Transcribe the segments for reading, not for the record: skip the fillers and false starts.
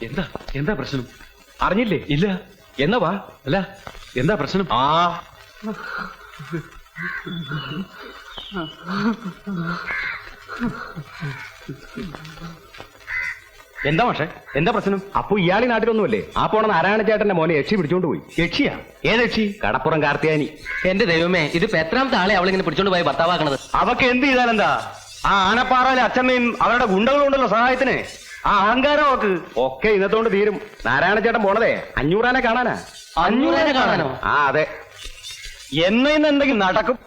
എന്താ എന്താ പ്രശ്നം? അറിഞ്ഞില്ലേ? ഇല്ല. എന്നാ വാ. അല്ല എന്താ പ്രശ്നം? എന്താ പക്ഷേ എന്താ പ്രശ്നം? അപ്പൊ ഇയാളി നാട്ടിലൊന്നുമല്ലേ? ആ പോണ നാരായണ ചേട്ടന്റെ മോനെ യക്ഷി പിടിച്ചോണ്ട് പോയി. യക്ഷിയാ? ഏത് യക്ഷി? കടപ്പുറം കാർത്തിയാനി. എന്റെ ദൈവമേ, ഇതിപ്പോ എത്രാമത്തെ ആളെ അവളിങ്ങനെ പിടിച്ചോണ്ട് പോയി ഭർത്താവാക്കണത്? അവക്ക് എന്ത് ചെയ്താലെന്താ? ആ ആനപ്പാറയിലെ അച്ഛമ്മയും അവരുടെ ഗുണ്ടകളുണ്ടല്ലോ സഹായത്തിന്. ആ അഹങ്കാരം അവക്ക് ഒക്കെ ഇന്നത്തോണ്ട് തീരും. നാരായണ ചേട്ടൻ പോണതേ 500 ആനെ കാണാനാ. 500 ആനെ കാണാനോ? ആ അതെ. ഇന്ന് എന്തെങ്കിലും നടക്കും.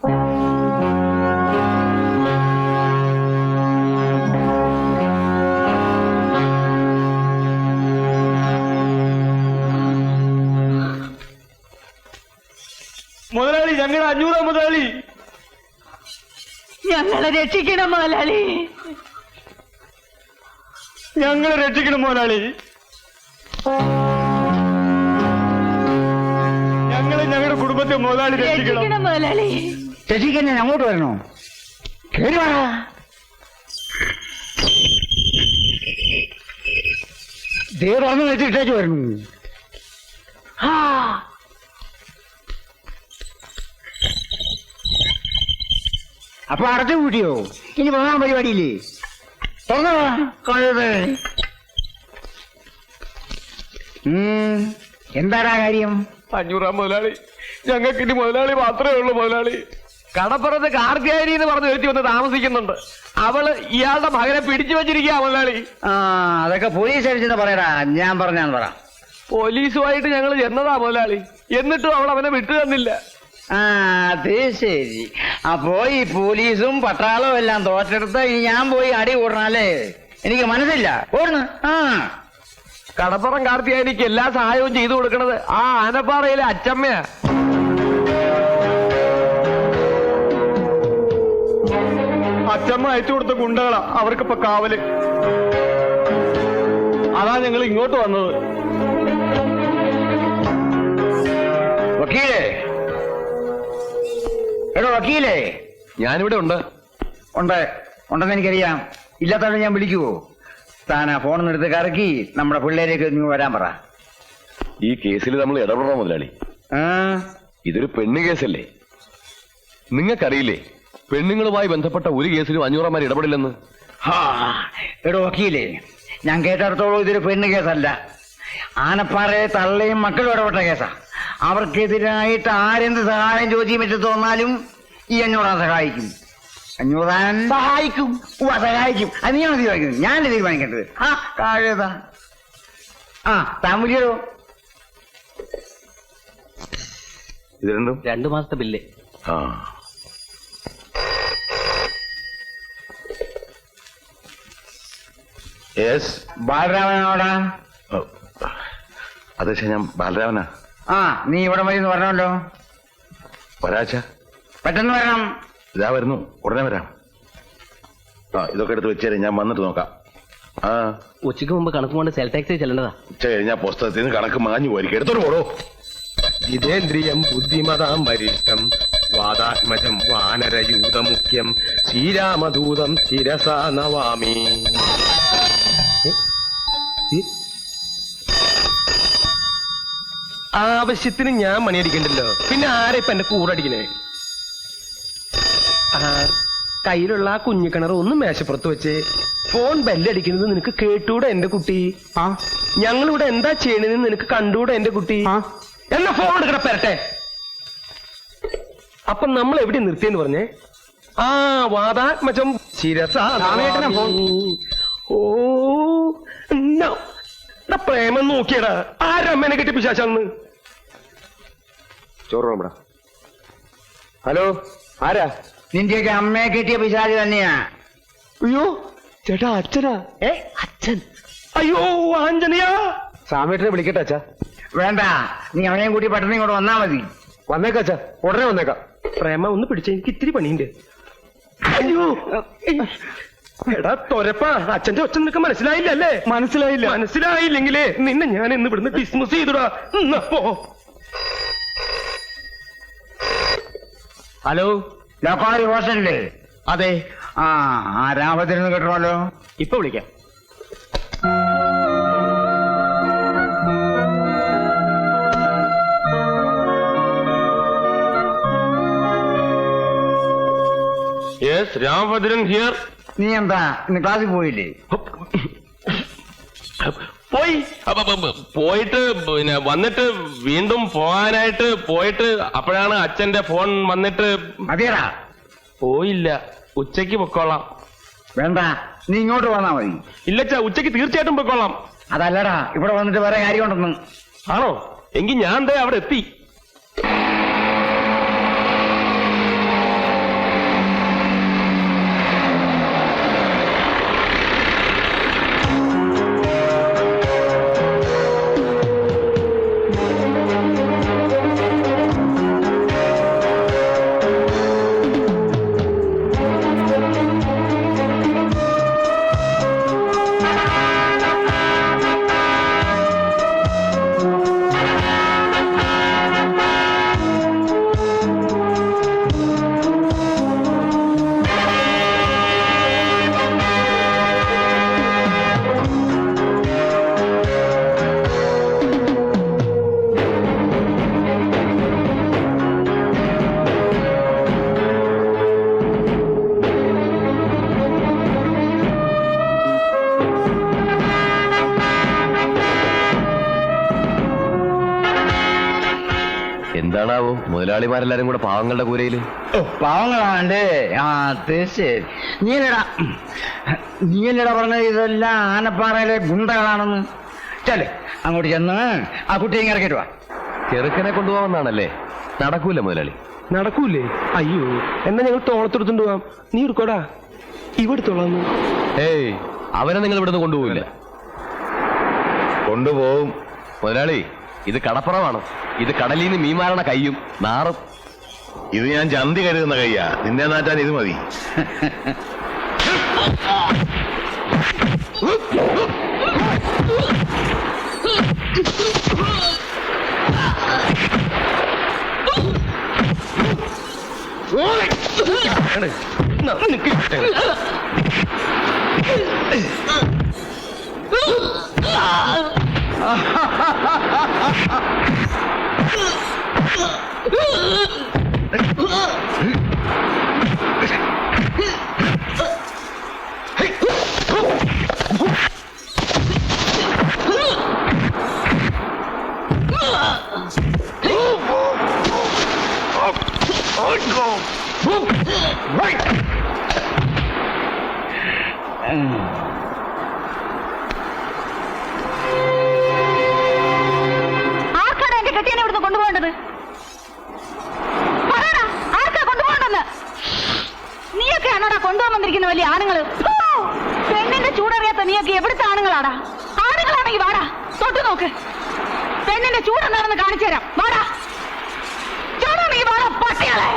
മുതലാളി, ഞങ്ങളുടെ 500 മുതലാളി, ഞങ്ങളെ രക്ഷിക്കണം മുതലാളി, ഞങ്ങളെ രക്ഷിക്കണം മുതലാളി, ഞങ്ങളെ ഞങ്ങളുടെ കുടുംബത്തെ മുതലാളി രക്ഷിക്കണം മുതലാളി. രക്ഷിക്കാൻ ഞാൻ അങ്ങോട്ട് വരണോ? കേറി വാ. ദേ തുറന്നു വെച്ചിട്ടേച്ച് വരണു. അപ്പൊ അടച്ചു കൂട്ടിയോ? ഇനി പോകാൻ പരിപാടിയില്ലേ? തുറന്നു കൊള്ളത്. എന്താടാ കാര്യം? 500 മുതലാളി, ഞങ്ങൾക്ക് ഇനി മുതലാളി മാത്രമേ ഉള്ളൂ മുതലാളി. കടപ്പുറത്ത് കാർത്തിയാനി എന്ന് പറഞ്ഞ് വെച്ച് വന്ന് താമസിക്കുന്നുണ്ട്. അവള് ഇയാളുടെ മകനെ പിടിച്ചു വെച്ചിരിക്കുക മുതലാളി. അതൊക്കെ പോലീസ് അടിച്ചെന്ന് പറയടാ. ഞാൻ പറഞ്ഞാന്ന് പറ. പോലീസുമായിട്ട് ഞങ്ങൾ ചെന്നതാ മുതലാളി, എന്നിട്ടും അവൾ അവനെ വിട്ടു തന്നില്ല. അത് ശരി. അപ്പോ ഈ പോലീസും പട്ടാളവും എല്ലാം തോറ്റെടുത്ത് ഞാൻ പോയി അടി കൂടണല്ലേ? എനിക്ക് മനസ്സില്ല. ഓടുന്നു. കടപ്പുറം കാർത്തിയാനിക്ക് എല്ലാ സഹായവും ചെയ്തു കൊടുക്കണത് ആ ആനപ്പാറയിലെ അച്ചമ്മയാ. അച്ചമ്മ അയച്ചു കൊടുത്ത ഗുണ്ടകളാ അവർക്കിപ്പോ കാവല്. അതാ ഞങ്ങൾ ഇങ്ങോട്ട് വന്നത്. വക്കീലേ, എടോ വക്കീലേ. ഞാനിവിടെ ഉണ്ട്. ഉണ്ടെന്ന് എനിക്കറിയാം. ഇല്ലാത്തവരെ ഞാൻ വിളിക്കുവോ? താനാ ഫോണിനെടുത്ത് കറക്കി നമ്മുടെ പിള്ളേരേക്ക് നീ വരാൻ പറ. ഈ കേസിൽ നമ്മൾ ഇടപെടണം മുതലാളി. ഇതൊരു പെണ്ണ് കേസല്ലേ? നിങ്ങൾക്കറിയില്ലേ പെണ്ണുങ്ങളുമായി ബന്ധപ്പെട്ട ഒരു കേസിലും 500 ഇടപെടില്ലെന്ന്? എടോ വക്കീലേ, ഞാൻ കേട്ടിടത്തോളം ഇതൊരു പെണ്ണ് കേസല്ല. ആനപ്പാറയെ തള്ളയും മക്കളും ഇടപെട്ട കേസാ. അവർക്കെതിരായിട്ട് ആരെന്ത് സഹായം ചോദിക്കാൻ പറ്റി തോന്നാലും ഈ 500 സഹായിക്കും. 500 സഹായിക്കും. സഹായിക്കും. അത് നീയാണ് തീരുമാനിക്കുന്നത്, ഞാനല്ലേ തീരുമാനിക്കേണ്ടത്. കാഴേതാ? താൻ വിളിയോ? ഇത് രണ്ടും 2 മാസത്തെ ബില്ല്. ബാലരാമനോടാ? അതെ, ഞാൻ ബാലരാമനാ. നീ ഇവിടെ മതി എന്ന് പറഞ്ഞല്ലോ. ഒരാഴ്ച പെട്ടെന്ന് വരണം. ഇതാ വരുന്നു, ഉടനെ വരാം. ഇതൊക്കെ എടുത്ത് വെച്ചേരെ, ഞാൻ വന്നിട്ട് നോക്കാം. ഉച്ചയ്ക്ക് മുമ്പ് കണക്ക് കൊണ്ട് സെൽ ടാക്സി ചെല്ലേണ്ടതാ. ഉച്ച കഴിഞ്ഞാൽ പുസ്തകത്തിൽ നിന്ന് കണക്ക് മാഞ്ഞു പോയിരിക്കും. എടുത്തോട്ട് പോടോ. ജിതേന്ദ്രിയം ബുദ്ധിമതാം വരിഷ്ഠം വാദാത്മജം വാനരയൂതമുഖ്യം ശ്രീരാമദൂതം ശിരസാ നവാമി. ആവശ്യത്തിന് ഞാൻ മണിയടിക്കണ്ടല്ലോ, പിന്നെ ആരെ ഇപ്പൊ എന്റെ കൂറടിക്കണേ? കയ്യിലുള്ള ആ കുഞ്ഞിക്കിണർ ഒന്ന് മേശപ്പുറത്ത് വെച്ച് ഫോൺ ബെല്ലടിക്കുന്നത് നിനക്ക് കേട്ടൂടെ എന്റെ കുട്ടി? ഞങ്ങളിവിടെ എന്താ ചെയ്യണെന്ന് നിനക്ക് കണ്ടൂടെ എന്റെ കുട്ടി? എന്നാ ഫോൺ എടുക്കണ പെരട്ടെ. അപ്പൊ നമ്മൾ എവിടെ നിർത്തിയെന്ന് പറഞ്ഞേ? വാദാത്മജം ശിരസാ. ഓ പ്രേമം നോക്കിയടാ. ആരമ്മേനെ കെട്ടി പിശാചാന്ന്? ചോറ്. ഹലോ, ആരാ? നിന്റെയൊക്കെ അമ്മയെ കെട്ടിയ പിശാച് തന്നെയാ. അയ്യോ ചേട്ടാ, അച്ഛനാ? അച്ഛൻ? അയ്യോ ആഞ്ജനയാ. സാമേട്ടനെ വിളിക്കട്ടെ അച്ഛാ? വേണ്ട, നീ അവനെയും കൂട്ടി പെട്ടെന്ന് ഇങ്ങോട്ട് വന്നാ മതി. വന്നേക്കാം അച്ഛാ, ഉടനെ വന്നേക്കാം. പ്രേമ ഒന്ന് പിടിച്ച, എനിക്ക് ഇത്തിരി പണിയുണ്ട്. അയ്യോ എടാ തൊരപ്പാ, അച്ഛന്റെ ഒച്ച നിനക്ക് മനസ്സിലായില്ലല്ലേ? മനസ്സിലായില്ലെങ്കിലേ നിന്നെ ഞാൻ ഇന്ന് ഇവിടുന്ന് ഡിസ്മിസ് ചെയ്തുടാ. പോ. ഹലോ, ലോക്കാളി ഹോസ്റ്റലില്ലേ? അതെ. ആ രാമഭദ്രൻ കേട്ടോളൂ. ഇപ്പൊ വിളിക്കാം. Yes, Ramabhadran here. നീ എന്താ ഇന്ന് ക്ലാസ്സിൽ പോയില്ലേ? പോയി. പോയിട്ട് പിന്നെ വന്നിട്ട് വീണ്ടും പോകാനായിട്ട് പോയിട്ട് അപ്പോഴാണ് അച്ഛന്റെ ഫോൺ വന്നിട്ട് മതിയടാ. പോയില്ല. ഉച്ചയ്ക്ക് പൊക്കോളാം. വേണ്ട, നീ ഇങ്ങോട്ട് വന്നാ മതി. ഇല്ലച്ചാ, ഉച്ചയ്ക്ക് തീർച്ചയായിട്ടും പൊക്കോളാം. അതല്ലടാ, ഇവിടെ വന്നിട്ട് വേറെ കാര്യമുണ്ടെന്ന്. ആണോ? എങ്കിൽ ഞാൻ ദേ അവിടെ എത്തി. എന്താണാവോ മുതലാളിമാരെല്ലാരും കൂടെ പാവങ്ങളുടെ കൂരയില്? പാവങ്ങളാണ്ട്. ആ തീർച്ചയായും. നീയല്ലടാ പറഞ്ഞത് ഇതെല്ലാം ആനപ്പാറയിലെ ഗുണ്ടകളാണെന്ന്. ചെല് അങ്ങോട്ട് ചെന്ന് ആ കുട്ടിയെ ഇറക്കിട്ട് വാ. ചെറുക്കനെ കൊണ്ടുപോകാമെന്നാണല്ലേ? നടക്കൂല മുതലാളി. നടക്കൂലേ? അയ്യോ, എന്നാ ഞങ്ങൾ തോളത്തെടുത്തോണ്ട് പോവാം. നീ എടുക്കോടാ. ഇവിടുത്തോളാന്ന്. ഏയ്, അവനെ നിങ്ങൾ ഇവിടുന്ന് കൊണ്ടുപോകില്ല. കൊണ്ടുപോകും മുതലാളി. ഇത് കടപ്പുറമാണ്. ഇത് കടലിൽ നിന്ന് മീൻ മാറണ കയ്യും നാറും. ഇത് ഞാൻ ചന്തി കരുതുന്ന കയ്യാ. നിന്നെ നാട്ടാൻ ഇത് മതി. ആർക്കാണ് എന്റെ കെട്ടിയനെ ഇവിടുന്ന് കൊണ്ടുപോകേണ്ടത്? പറയടാ, ആർക്കാ കൊണ്ടുപോകേണ്ടെന്ന്? നീയൊക്കെയാണോടാ കൊണ്ടുപോകാൻ വന്നിരിക്കുന്ന വലിയ ആണുങ്ങള്? പെണ്ണിന്റെ ചൂടറിയാത്ത നീയൊക്കെ എവിടുത്തെ ആണുങ്ങളാടാ? ആണുങ്ങളാണെങ്കിൽ വാടാ, തൊട്ടു നോക്ക്. പെണ്ണിന്റെ ചൂടെന്താണെന്ന് കാണിച്ചു തരാം. വാടാ, ചൂടാണെങ്കിൽ വാടാ പട്ടികളെ.